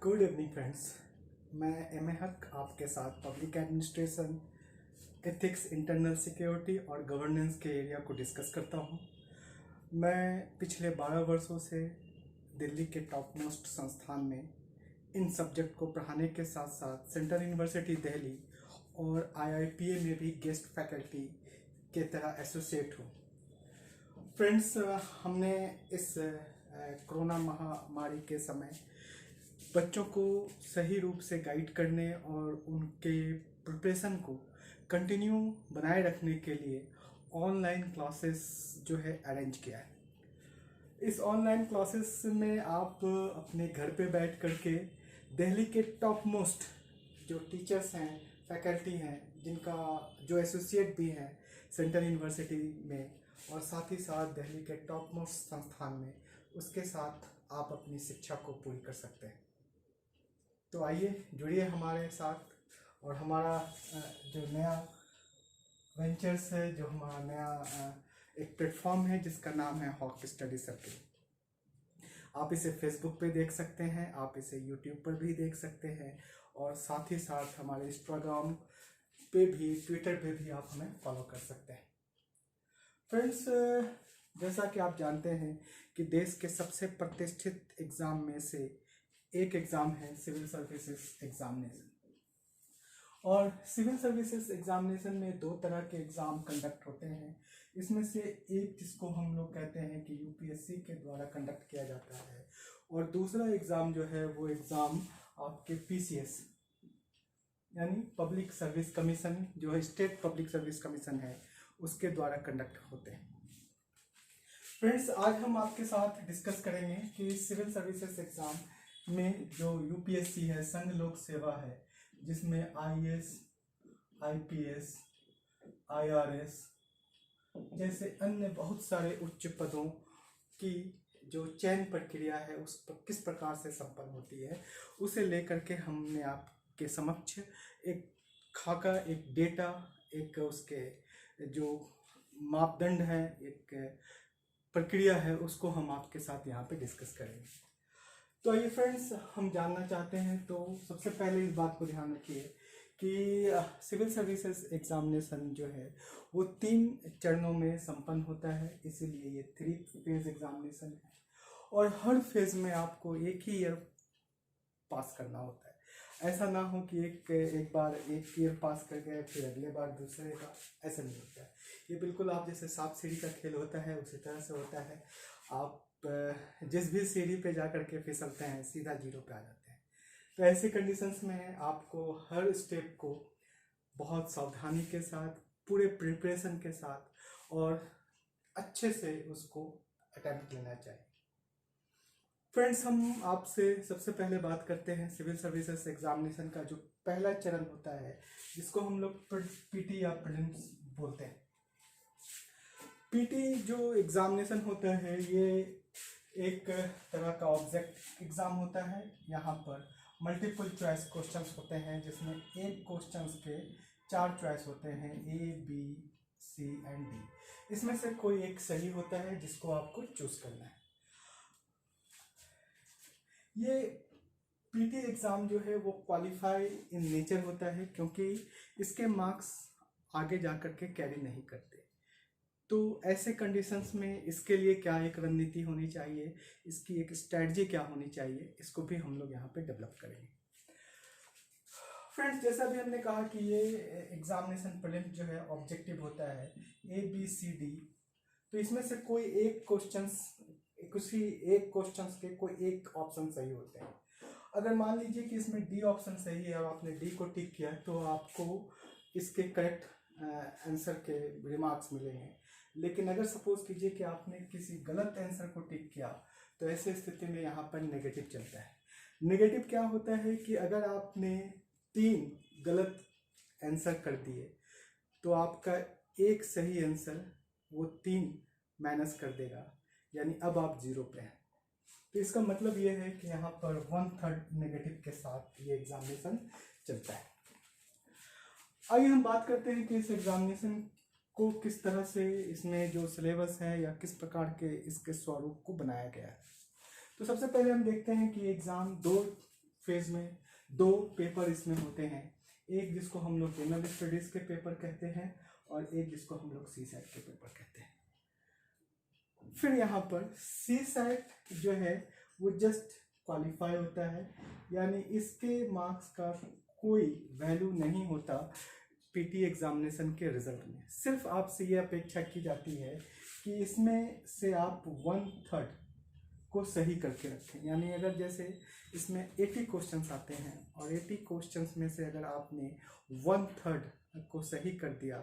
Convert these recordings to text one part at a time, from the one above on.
Good evening friends. मैं M A हक आपके साथ public administration, ethics, internal security और गवर्नेंस के एरिया को डिस्कस करता हूँ। मैं पिछले 12 वर्षों से दिल्ली के टॉप मोस्ट संस्थान में इन सब्जेक्ट को पढ़ाने के साथ साथ सेंट्रल यूनिवर्सिटी दिल्ली और IIPA में भी गेस्ट फैकल्टी के तरह एसोसिएट हूँ। फ्रेंड्स, हमने इस कोरोना महामारी के समय बच्चों को सही रूप से गाइड करने और उनके प्रिपरेशन को कंटिन्यू बनाए रखने के लिए ऑनलाइन क्लासेस जो है अरेंज किया है। इस ऑनलाइन क्लासेस में आप अपने घर पे बैठ करके दिल्ली के टॉप मोस्ट जो टीचर्स हैं, फैकल्टी हैं, जिनका जो एसोसिएट भी हैं सेंट्रल यूनिवर्सिटी में और साथ ही साथ दिल्ली के टॉप मोस्ट संस्थान में, उसके साथ आप अपनी शिक्षा को पूरी कर सकते हैं। तो आइए जुड़िए हमारे साथ और हमारा जो नया वेंचर्स है, जो हमारा नया एक प्लेटफॉर्म है जिसका नाम है हॉक स्टडी सर्किल। आप इसे फेसबुक पे देख सकते हैं, आप इसे यूट्यूब पर भी देख सकते हैं और साथ ही साथ हमारे इंस्टाग्राम पे भी, ट्विटर पे भी आप हमें फॉलो कर सकते हैं। फ्रेंड्स, जैसा कि आप जानते हैं कि देश के सबसे प्रतिष्ठित एग्ज़ाम में से एक एग्ज़ाम है सिविल सर्विसेज एग्जामिनेशन। और सिविल सर्विसेज एग्जामिनेशन में दो तरह के एग्ज़ाम कंडक्ट होते हैं। इसमें से एक जिसको हम लोग कहते हैं कि UPSC के द्वारा कंडक्ट किया जाता है, और दूसरा एग्ज़ाम जो है वो एग्ज़ाम आपके PCS यानी पब्लिक सर्विस कमीशन, जो है स्टेट पब्लिक सर्विस कमीशन है, उसके द्वारा कंडक्ट होते हैं। फ्रेंड्स, आज हम आपके साथ डिस्कस करेंगे कि सिविल सर्विसेज एग्ज़ाम में जो UPSC है, संघ लोक सेवा है, जिसमें IAS, IPS, IRS जैसे अन्य बहुत सारे उच्च पदों की जो चयन प्रक्रिया है उस पर किस प्रकार से संपन्न होती है, उसे लेकर के हमने आपके समक्ष एक खाका, एक डेटा, एक उसके जो मापदंड है, एक प्रक्रिया है, उसको हम आपके साथ यहाँ पे डिस्कस करेंगे। तो आइए फ्रेंड्स, हम जानना चाहते हैं। तो सबसे पहले इस बात को ध्यान रखिए कि सिविल सर्विसेज एग्जामिनेशन जो है वो 3 चरणों में संपन्न होता है, इसीलिए ये 3 फेज एग्जामिनेशन है और हर फेज में आपको एक ही ईयर पास करना होता है। ऐसा ना हो कि एक बार एक ईयर पास कर गए फिर अगले बार दूसरे का, ऐसा नहीं होता है। ये बिल्कुल आप जैसे सांप सीढ़ी का खेल होता है उसी तरह से होता है। आप जिस भी सीढ़ी पे जा कर के फिसलते हैं सीधा 0 पे आ जाते हैं। तो ऐसे कंडीशंस में आपको हर स्टेप को बहुत सावधानी के साथ, पूरे प्रिपरेशन के साथ और अच्छे से उसको अटेम्प्ट लेना चाहिए। फ्रेंड्स, हम आपसे सबसे पहले बात करते हैं सिविल सर्विसेज एग्जामिनेशन का जो पहला चरण होता है, जिसको हम लोग PT या प्रीलिम्स बोलते हैं। PT जो एग्जामिनेशन होता है ये एक तरह का ऑब्जेक्ट एग्ज़ाम होता है। यहाँ पर मल्टीपल चॉइस क्वेश्चंस होते हैं, जिसमें एक क्वेश्चंस के 4 चॉइस होते हैं, A, B, C and D। इसमें से कोई एक सही होता है जिसको आपको चूज करना है। ये PT एग्ज़ाम जो है वो क्वालिफाई इन नेचर होता है, क्योंकि इसके मार्क्स आगे जा कर के कैरी नहीं करते। तो ऐसे कंडीशंस में इसके लिए क्या एक रणनीति होनी चाहिए, इसकी एक स्ट्रेटजी क्या होनी चाहिए, इसको भी हम लोग यहाँ पे डेवलप करेंगे। फ्रेंड्स, जैसा भी हमने कहा कि ये एग्जामिनेशन प्रीलिम्स जो है ऑब्जेक्टिव होता है A, B, C, D। तो इसमें से कोई एक क्वेश्चंस, किसी एक क्वेश्चंस के कोई एक ऑप्शन सही होते हैं। अगर मान लीजिए कि इसमें D ऑप्शन सही है और आपने D को टिक किया, तो आपको इसके करेक्ट आंसर के रिमार्क्स मिलेंगे। लेकिन अगर सपोज कीजिए कि आपने किसी गलत आंसर को टिक किया, तो ऐसे स्थिति में यहाँ पर नेगेटिव चलता है। नेगेटिव क्या होता है कि अगर आपने 3 गलत आंसर कर दिए तो आपका एक सही आंसर वो 3 माइनस कर देगा, यानी अब आप 0 पे हैं। तो इसका मतलब ये है कि यहाँ पर 1/3 नेगेटिव के साथ ये एग्जामिनेशन चलता है। आइए हम बात करते हैं कि इस एग्जामिनेशन को किस तरह से, इसमें जो सिलेबस है या किस प्रकार के इसके स्वरूप को बनाया गया है। तो सबसे पहले हम देखते हैं कि एग्ज़ाम 2 फेज में 2 पेपर इसमें होते हैं, एक जिसको हम लोग जनरल स्टडीज़ के पेपर कहते हैं और एक जिसको हम लोग सीसैट के पेपर कहते हैं। फिर यहाँ पर सीसैट जो है वो जस्ट क्वालिफाई होता है, यानी इसके मार्क्स का कोई वैल्यू नहीं होता पीटी एग्जामिनेशन के रिजल्ट में। सिर्फ आपसे ये अपेक्षा की जाती है कि इसमें से आप 1/3 को सही करके रखें, यानी अगर जैसे इसमें 80 क्वेश्चंस आते हैं और 80 क्वेश्चंस में से अगर आपने 1/3 को सही कर दिया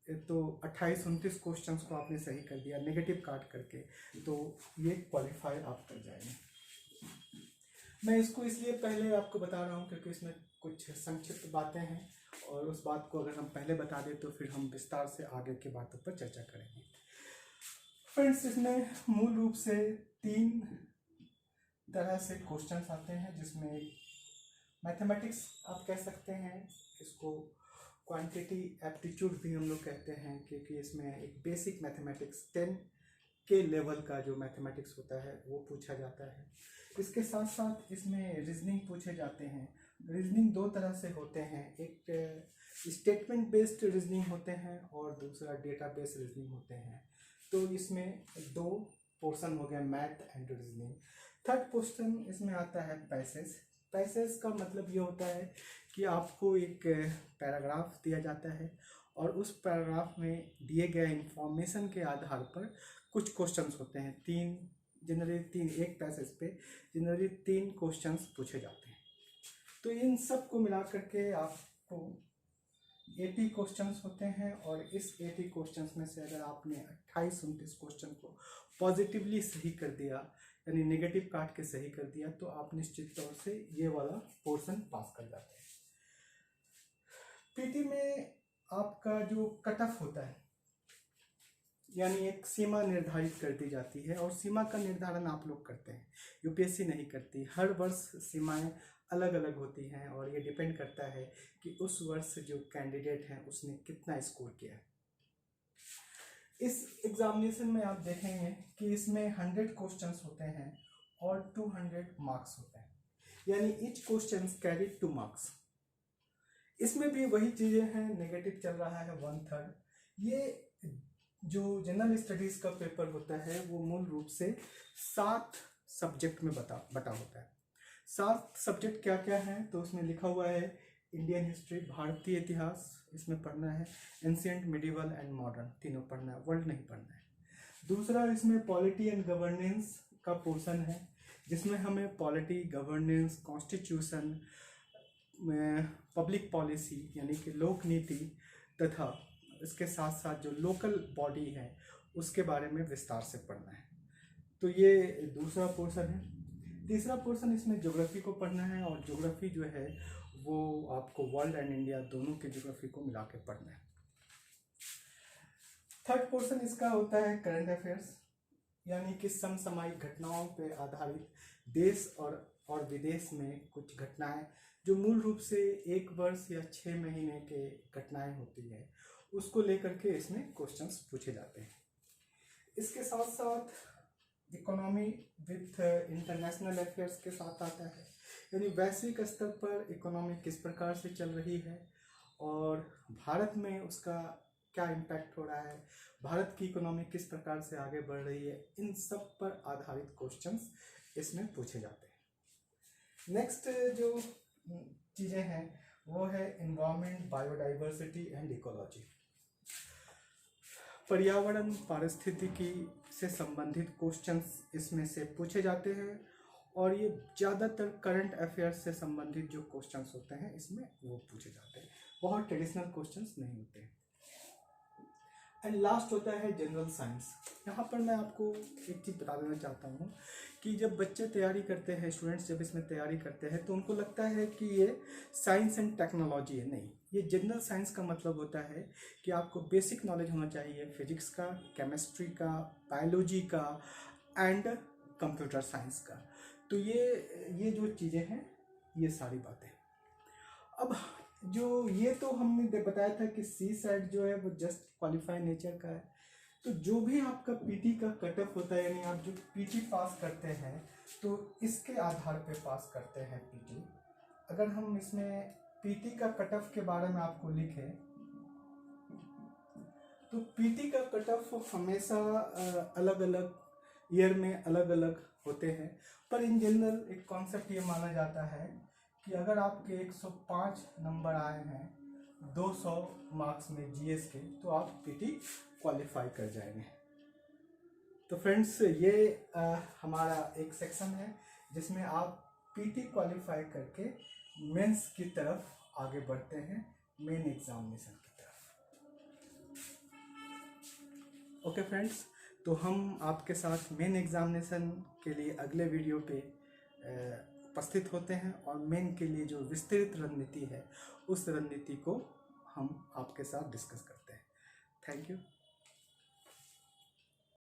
तो 28-29 क्वेश्चंस को आपने सही कर दिया नेगेटिव काट करके, तो ये क्वालिफाई आप कर जाएंगे। मैं इसको इसलिए पहले आपको बता रहा हूँ क्योंकि इसमें कुछ संक्षिप्त बातें हैं और उस बात को अगर हम पहले बता दें तो फिर हम विस्तार से आगे की बातों पर चर्चा करेंगे। फ्रेंड्स, इसमें मूल रूप से 3 तरह से क्वेश्चंस आते हैं, जिसमें मैथमेटिक्स आप कह सकते हैं, इसको क्वांटिटी एप्टीट्यूड भी हम लोग कहते हैं, क्योंकि इसमें एक बेसिक मैथमेटिक्स 10 के लेवल का जो मैथमेटिक्स होता है वो पूछा जाता है। इसके साथ साथ इसमें रीजनिंग पूछे जाते हैं। रीजनिंग 2 तरह से होते हैं, एक स्टेटमेंट बेस्ड रीजनिंग होते हैं और दूसरा डेटा बेस्ड रीजनिंग होते हैं। तो इसमें 2 पोर्शन हो गया, math and reasoning. Third question इसमें आता है पैसेज। पैसेज का मतलब ये होता है कि आपको एक पैराग्राफ दिया जाता है और उस पैराग्राफ में दिए गए इंफॉर्मेशन के आधार पर कुछ क्वेश्चंस होते हैं। एक पैसेज पे जनरली 3 क्वेश्चंस पूछे जाते हैं। तो इन सब को मिला करके आपको 80 क्वेश्चंस होते हैं और इस 80 क्वेश्चंस में से अगर आपने 28-29 क्वेश्चन को पॉजिटिवली सही कर दिया, यानी नेगेटिव काट के सही कर दिया, तो आप निश्चित तौर से ये वाला पोर्शन पास कर जाते हैं। पीटी में आपका जो कट ऑफ होता है, यानी एक सीमा निर्धारित कर दी जाती है और सीमा का निर्धारण आप लोग करते हैं, यूपीएससी नहीं करती। हर वर्ष सीमाएं अलग अलग होती हैं और ये डिपेंड करता है कि उस वर्ष जो कैंडिडेट हैं उसने कितना स्कोर किया है। इस एग्जामिनेशन में आप देखेंगे कि इसमें 100 क्वेश्चंस होते हैं और 200 मार्क्स होते हैं, यानी ईच क्वेश्चन कैरी 2 मार्क्स। इसमें भी वही चीज़ें हैं, नेगेटिव चल रहा है 1/3। ये जो जनरल स्टडीज़ का पेपर होता है वो मूल रूप से 7 सब्जेक्ट में बटा होता है। 7 सब्जेक्ट क्या क्या है, तो उसमें लिखा हुआ है इंडियन हिस्ट्री, भारतीय इतिहास इसमें पढ़ना है, एंशिएंट, मिडिवल एंड मॉडर्न तीनों पढ़ना है, वर्ल्ड नहीं पढ़ना है। दूसरा इसमें पॉलिटी एंड गवर्नेंस का पोर्शन है, जिसमें हमें polity, governance, constitution, public policy यानी कि लोक नीति तथा इसके साथ साथ जो लोकल बॉडी है उसके बारे में विस्तार से पढ़ना है। तो ये दूसरा पोर्शन है। तीसरा पोर्शन इसमें ज्योग्राफी को पढ़ना है और ज्योग्राफी जो है वो आपको वर्ल्ड एंड इंडिया दोनों के ज्योग्राफी को मिला के पढ़ना है। थर्ड पोर्शन इसका होता है करंट अफेयर्स, यानी कि समसामयिक घटनाओं पर आधारित देश और विदेश में कुछ घटनाएं जो मूल रूप से 1 वर्ष या 6 महीने के घटनाएं होती है उसको लेकर के इसमें क्वेश्चंस पूछे जाते हैं। इसके साथ साथ इकोनॉमी विथ इंटरनेशनल अफेयर्स के साथ आता है, यानी वैश्विक स्तर पर इकोनॉमी किस प्रकार से चल रही है और भारत में उसका क्या इम्पैक्ट हो रहा है, भारत की इकोनॉमी किस प्रकार से आगे बढ़ रही है, इन सब पर आधारित क्वेश्चंस इसमें पूछे जाते हैं। नेक्स्ट जो चीज़ें हैं वो है एनवायरनमेंट, बायोडाइवर्सिटी एंड इकोलॉजी। पर्यावरण, पारिस्थितिकी से संबंधित क्वेश्चंस इसमें से पूछे जाते हैं और ये ज़्यादातर करंट अफेयर्स से संबंधित जो क्वेश्चंस होते हैं इसमें वो पूछे जाते हैं, बहुत ट्रेडिशनल क्वेश्चंस नहीं होते हैं। एंड लास्ट होता है जनरल साइंस। यहाँ पर मैं आपको एक चीज़ बता देना चाहता हूँ कि जब बच्चे तैयारी करते हैं, स्टूडेंट्स जब इसमें तैयारी करते हैं तो उनको लगता है कि ये साइंस एंड टेक्नोलॉजी है। नहीं, ये जनरल साइंस का मतलब होता है कि आपको बेसिक नॉलेज होना चाहिए फिजिक्स का, केमिस्ट्री का, बायोलॉजी का एंड कंप्यूटर साइंस का। तो ये जो चीज़ें हैं ये सारी बातें। अब जो ये तो हमने बताया था कि सीसैट जो है वो जस्ट क्वालिफाई नेचर का है, तो जो भी आपका पीटी का कट ऑफ होता है, यानी आप जो पीटी पास करते हैं तो इसके आधार पे पास करते हैं पीटी। अगर हम इसमें पीटी का कट ऑफ के बारे में आपको लिखें तो पीटी का कट ऑफ हमेशा अलग अलग ईयर में अलग अलग होते हैं, पर इन जनरल एक कॉन्सेप्ट ये माना जाता है कि अगर आपके 105 नंबर आए हैं 200 मार्क्स में जीएस के, तो आप पीटी क्वालिफाई कर जाएंगे। तो फ्रेंड्स, ये हमारा एक सेक्शन है जिसमें आप पीटी क्वालिफाई करके मेंस की तरफ आगे बढ़ते हैं, मेन एग्जामिनेशन की तरफ। ओके फ्रेंड्स, तो हम आपके साथ मेन एग्जामिनेशन के लिए अगले वीडियो पे उपस्थित होते हैं और मेन के लिए जो विस्तृत रणनीति है उस रणनीति को हम आपके साथ डिस्कस करते हैं। Thank you.